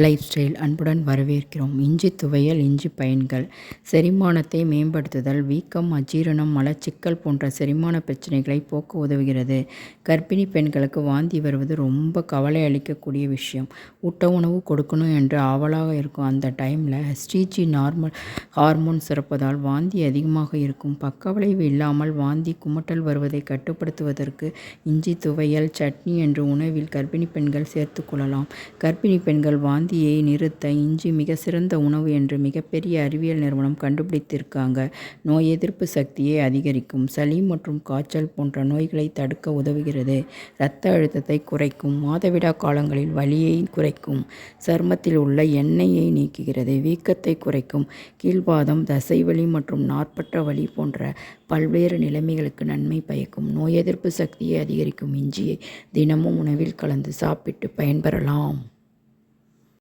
Life style அன்புடன் வரவேற்கிறோம். இஞ்சி துவையல். இஞ்சி பயன்கள்: செரிமானத்தை மேம்படுத்துதல், வீக்கம், அஜீரணம், மலச்சிக்கல் போன்ற செரிமான பிரச்சனைகளை போக்க உதவுகிறது. கர்ப்பிணி பெண்களுக்கு வாந்தி வருவது ரொம்ப கவலை அளிக்கக்கூடிய விஷயம். ஊட்ட உணவு கொடுக்கணும் என்று ஆவலாக இருக்கும் அந்த டைமில் HCG நார்மல் ஹார்மோன் சுரப்பதால் வாந்தி அதிகமாக இருக்கும். பக்கவிளைவு இல்லாமல் வாந்தி, குமட்டல் வருவதை கட்டுப்படுத்துவதற்கு இஞ்சி துவையல், சட்னி என்று உணவில் கர்ப்பிணி பெண்கள் சேர்த்து கொள்ளலாம். கர்ப்பிணி பெண்கள் வாந்தியை நிறுத்த இஞ்சி மிக சிறந்த உணவு என்று மிகப்பெரிய அறிவியல் நிறுவனம் கண்டுபிடித்திருக்காங்க. நோய் எதிர்ப்பு சக்தியை அதிகரிக்கும். சளி மற்றும் காய்ச்சல் போன்ற நோய்களை தடுக்க உதவுகிறது. இரத்த அழுத்தத்தை குறைக்கும். மாதவிடாய் காலங்களில் வலியை குறைக்கும். சருமத்தில் உள்ள எண்ணெயை நீக்குகிறது. வீக்கத்தை குறைக்கும். கீழ்வாதம், தசைவலி மற்றும் நாட்பட்ட வலி போன்ற பல்வேறு நிலைமைகளுக்கு நன்மை பயக்கும். நோய் எதிர்ப்பு சக்தியை அதிகரிக்கும் இஞ்சியை தினமும் உணவில் கலந்து சாப்பிட்டு பயன்பெறலாம்.